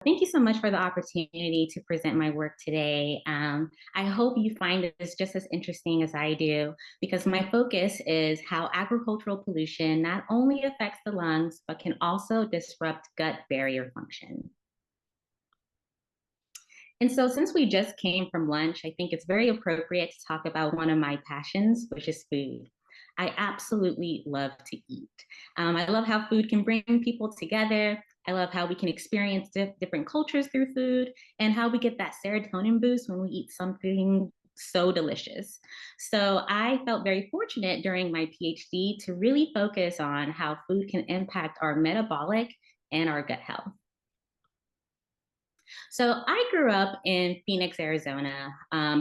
Thank you so much for the opportunity to present my work today. I hope you find this just as interesting as I do, because my focus is how agricultural pollution not only affects the lungs, but can also disrupt gut barrier function. And so, since we just came from lunch, I think it's very appropriate to talk about one of my passions, which is food. I absolutely love to eat. I love how food can bring people together. I love how we can experience different cultures through food and how we get that serotonin boost when we eat something so delicious. So, I felt very fortunate during my PhD to really focus on how food can impact our metabolic and our gut health. So I grew up in Phoenix, Arizona,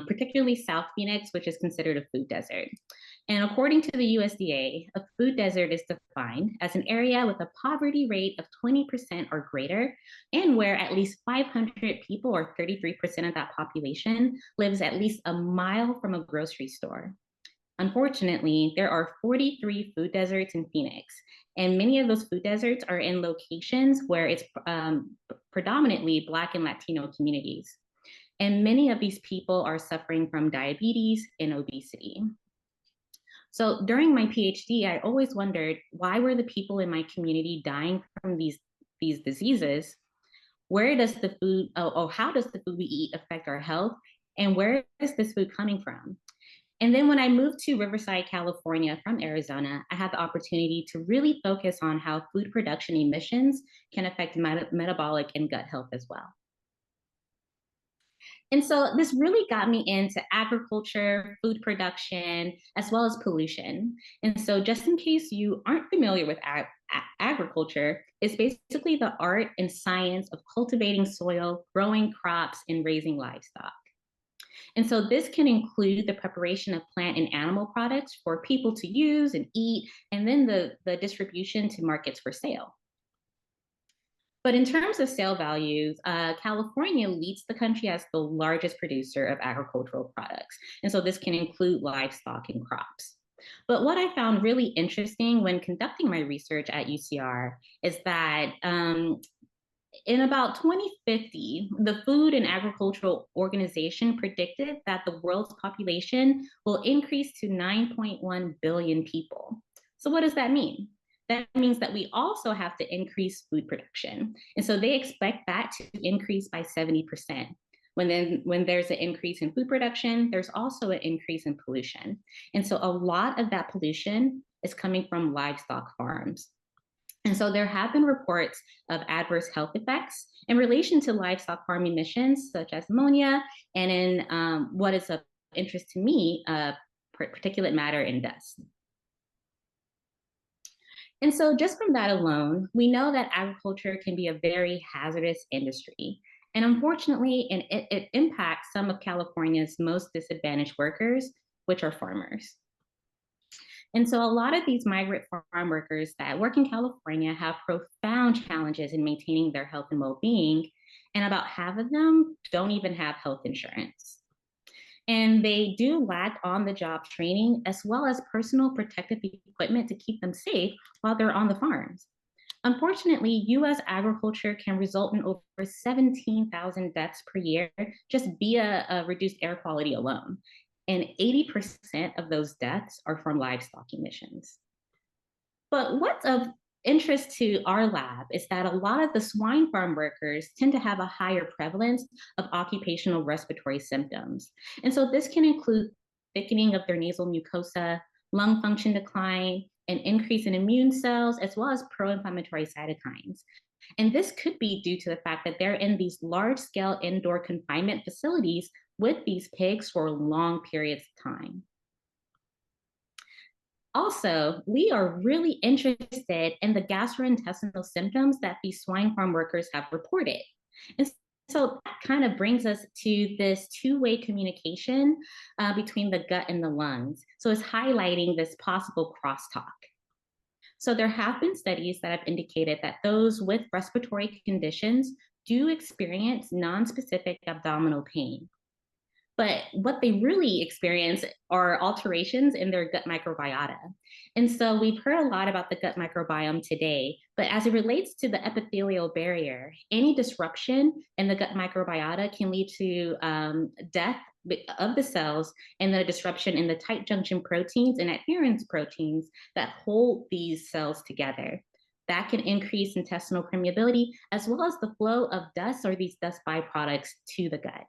particularly South Phoenix, which is considered a food desert. And according to the USDA, a food desert is defined as an area with a poverty rate of 20% or greater, and where at least 500 people, or 33% of that population, lives at least a mile from a grocery store. Unfortunately, there are 43 food deserts in Phoenix, and many of those food deserts are in locations where it's predominantly Black and Latino communities. And many of these people are suffering from diabetes and obesity. So during my PhD, I always wondered, why were the people in my community dying from these diseases? Where does the food, how does the food we eat affect our health? And where is this food coming from? And then when I moved to Riverside, California from Arizona, I had the opportunity to really focus on how food production emissions can affect metabolic and gut health as well. And so this really got me into agriculture, food production, as well as pollution. And so, just in case you aren't familiar with agriculture, it's basically the art and science of cultivating soil, growing crops, and raising livestock. And so this can include the preparation of plant and animal products for people to use and eat, and then the distribution to markets for sale. But in terms of sale values, California leads the country as the largest producer of agricultural products. And so this can include livestock and crops. But what I found really interesting when conducting my research at UCR is that in about 2050, the Food and Agricultural Organization predicted that the world's population will increase to 9.1 billion people. So, what does that mean? That means that we also have to increase food production. And so they expect that to increase by 70%. When there's an increase in food production, there's also an increase in pollution. And so a lot of that pollution is coming from livestock farms. And so there have been reports of adverse health effects in relation to livestock farm emissions, such as ammonia, and in what is of interest to me, particulate matter and dust. And so just from that alone, we know that agriculture can be a very hazardous industry. And unfortunately, it impacts some of California's most disadvantaged workers, which are farmers. And so a lot of these migrant farm workers that work in California have profound challenges in maintaining their health and well-being, and about half of them don't even have health insurance. And they do lack on-the-job training as well as personal protective equipment to keep them safe while they're on the farms. Unfortunately, US agriculture can result in over 17,000 deaths per year just via reduced air quality alone. And 80% of those deaths are from livestock emissions. But what's of interest to our lab is that a lot of the swine farm workers tend to have a higher prevalence of occupational respiratory symptoms. And so this can include thickening of their nasal mucosa, lung function decline, an increase in immune cells, as well as pro-inflammatory cytokines. And this could be due to the fact that they're in these large-scale indoor confinement facilities with these pigs for long periods of time. Also, we are really interested in the gastrointestinal symptoms that these swine farm workers have reported. And so that kind of brings us to this two-way communication between the gut and the lungs. So it's highlighting this possible crosstalk. So there have been studies that have indicated that those with respiratory conditions do experience nonspecific abdominal pain. But what they really experience are alterations in their gut microbiota. And so we've heard a lot about the gut microbiome today, but as it relates to the epithelial barrier, any disruption in the gut microbiota can lead to death of the cells and the disruption in the tight junction proteins and adherence proteins that hold these cells together. That can increase intestinal permeability as well as the flow of dust or these dust byproducts to the gut.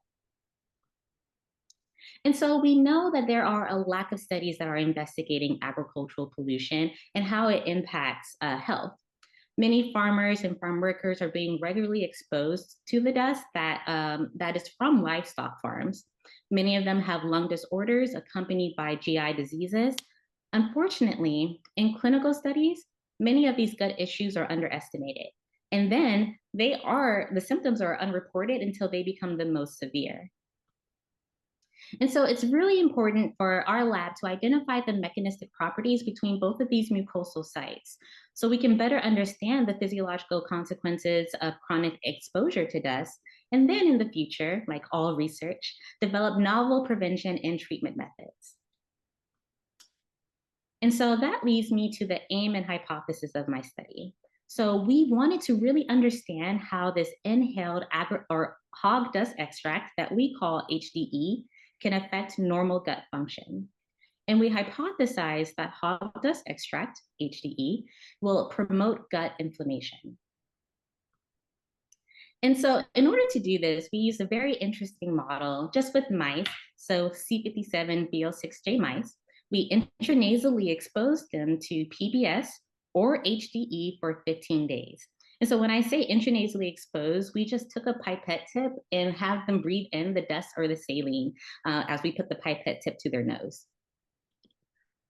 And so we know that there are a lack of studies that are investigating agricultural pollution and how it impacts health. Many farmers and farm workers are being regularly exposed to the dust that is from livestock farms. Many of them have lung disorders accompanied by GI diseases. Unfortunately, in clinical studies, many of these gut issues are underestimated. And then the symptoms are unreported until they become the most severe. And so it's really important for our lab to identify the mechanistic properties between both of these mucosal sites so we can better understand the physiological consequences of chronic exposure to dust. And then in the future, like all research, develop novel prevention and treatment methods. And so that leads me to the aim and hypothesis of my study. So we wanted to really understand how this inhaled or hog dust extract that we call HDE can affect normal gut function. And we hypothesized that hog dust extract, HDE, will promote gut inflammation. And so in order to do this, we used a very interesting model just with mice, so C57BO6J mice. We intranasally exposed them to PBS or HDE for 15 days. And so when I say intranasally exposed, we just took a pipette tip and have them breathe in the dust or the saline as we put the pipette tip to their nose.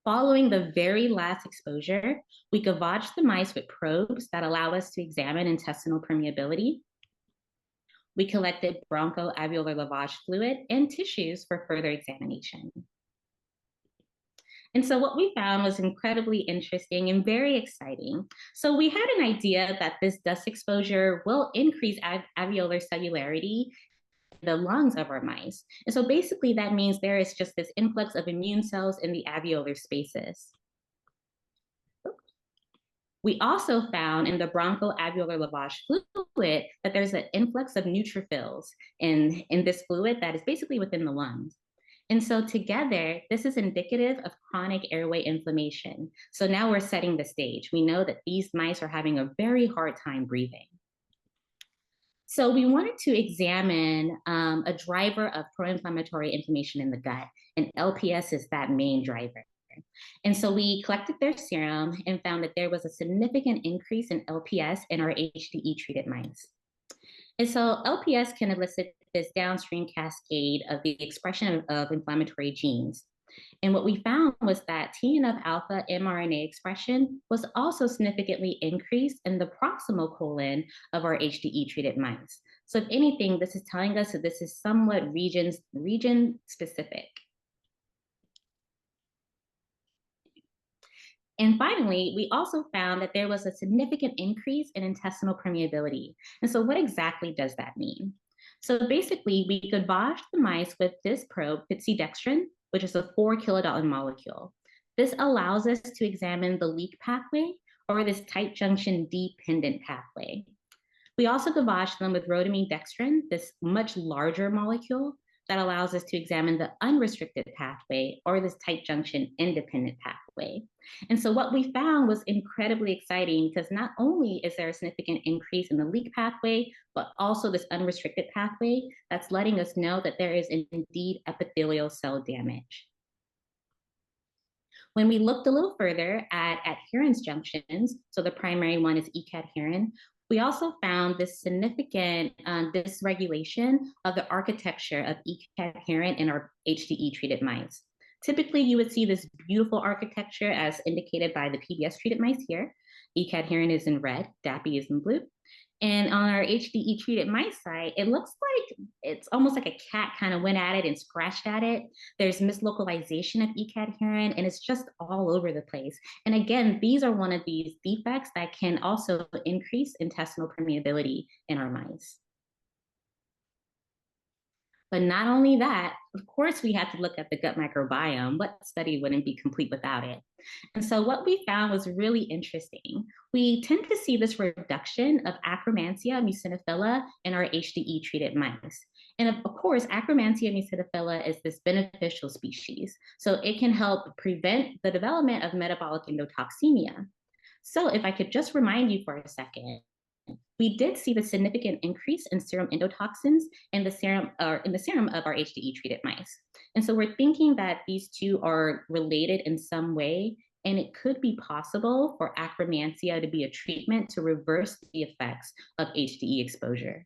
Following the very last exposure, we gavaged the mice with probes that allow us to examine intestinal permeability. We collected bronchoalveolar lavage fluid and tissues for further examination. And so what we found was incredibly interesting and very exciting. So we had an idea that this dust exposure will increase alveolar cellularity in the lungs of our mice. And so basically that means there is just this influx of immune cells in the alveolar spaces. We also found in the bronchoalveolar lavage fluid that there's an influx of neutrophils in this fluid that is basically within the lungs. And so together, this is indicative of chronic airway inflammation. So now we're setting the stage. We know that these mice are having a very hard time breathing. So we wanted to examine a driver of pro-inflammatory inflammation in the gut, and LPS is that main driver. And so we collected their serum and found that there was a significant increase in LPS in our HDE treated mice. And so LPS can elicit this downstream cascade of the expression of inflammatory genes. And what we found was that TNF alpha mRNA expression was also significantly increased in the proximal colon of our HDE treated mice. So if anything, this is telling us that this is somewhat region specific. And finally, we also found that there was a significant increase in intestinal permeability. And so what exactly does that mean? So basically, we gavaged the mice with this probe, pitsidextrin, which is a 4 kilodalton molecule. This allows us to examine the leak pathway or this tight junction dependent pathway. We also gavaged them with rhodamine dextrin, this much larger molecule that allows us to examine the unrestricted pathway or this tight junction independent pathway. And so what we found was incredibly exciting because not only is there a significant increase in the leak pathway, but also this unrestricted pathway that's letting us know that there is indeed epithelial cell damage. When we looked a little further at adherence junctions, so the primary one is E-cadherin, we also found this significant dysregulation of the architecture of E-cadherin in our HDE treated mice. Typically, you would see this beautiful architecture as indicated by the PBS treated mice here. E-cadherin is in red, DAPI is in blue. And on our HDE treated mice side, it looks like it's almost like a cat kind of went at it and scratched at it. There's mislocalization of E-cadherin, and it's just all over the place. And again, these are one of these defects that can also increase intestinal permeability in our mice. But not only that, of course, we had to look at the gut microbiome. What study wouldn't be complete without it? And so, what we found was really interesting. We tend to see this reduction of Akkermansia muciniphila in our HDE treated mice. And of course, Akkermansia muciniphila is this beneficial species. So, it can help prevent the development of metabolic endotoxemia. So, if I could just remind you for a second, we did see the significant increase in serum endotoxins in the serum or in the serum of our HDE treated mice. And so we're thinking that these two are related in some way, and it could be possible for acromantia to be a treatment to reverse the effects of HDE exposure.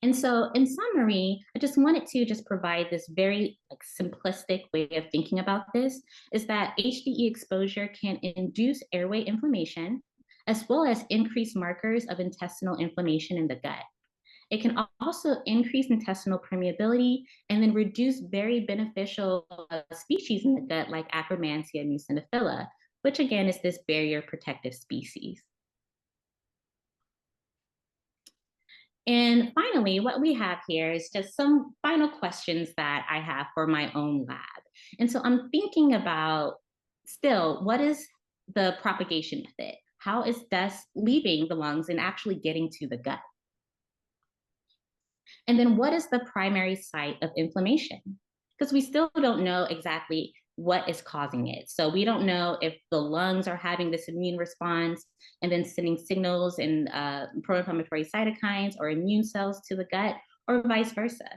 And so in summary, I just wanted to just provide this very simplistic way of thinking about this is that HDE exposure can induce airway inflammation as well as increase markers of intestinal inflammation in the gut. It can also increase intestinal permeability and then reduce very beneficial species in the gut like Akkermansia muciniphila, which again is this barrier protective species. And finally, what we have here is just some final questions that I have for my own lab. And so I'm thinking about still, what is the propagation method? How is dust leaving the lungs and actually getting to the gut? And then what is the primary site of inflammation? Because we still don't know exactly what is causing it. So we don't know if the lungs are having this immune response and then sending signals and pro-inflammatory cytokines or immune cells to the gut or vice versa.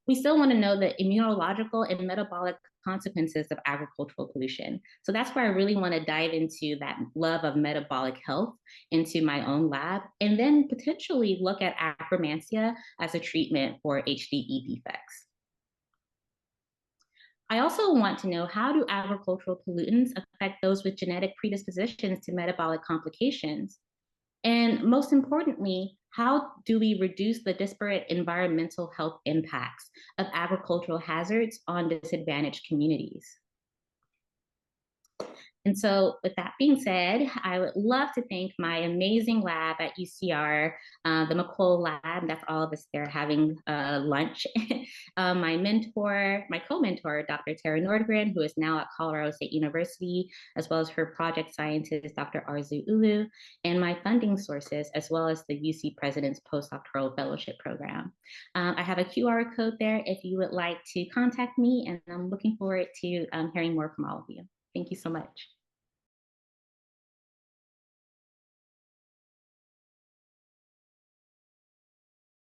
We still want to know the immunological and metabolic consequences of agricultural pollution. So that's where I really want to dive into that love of metabolic health into my own lab, and then potentially look at Akkermansia as a treatment for HDE defects. I also want to know, how do agricultural pollutants affect those with genetic predispositions to metabolic complications? And most importantly, how do we reduce the disparate environmental health impacts of agricultural hazards on disadvantaged communities? And so, with that being said, I would love to thank my amazing lab at UCR, the McColl lab. That's all of us there having lunch. My mentor, my co-mentor, Dr. Tara Nordgren, who is now at Colorado State University, as well as her project scientist, Dr. Arzu Ulu, and my funding sources, as well as the UC President's Postdoctoral Fellowship Program. I have a QR code there if you would like to contact me, and I'm looking forward to hearing more from all of you. Thank you so much.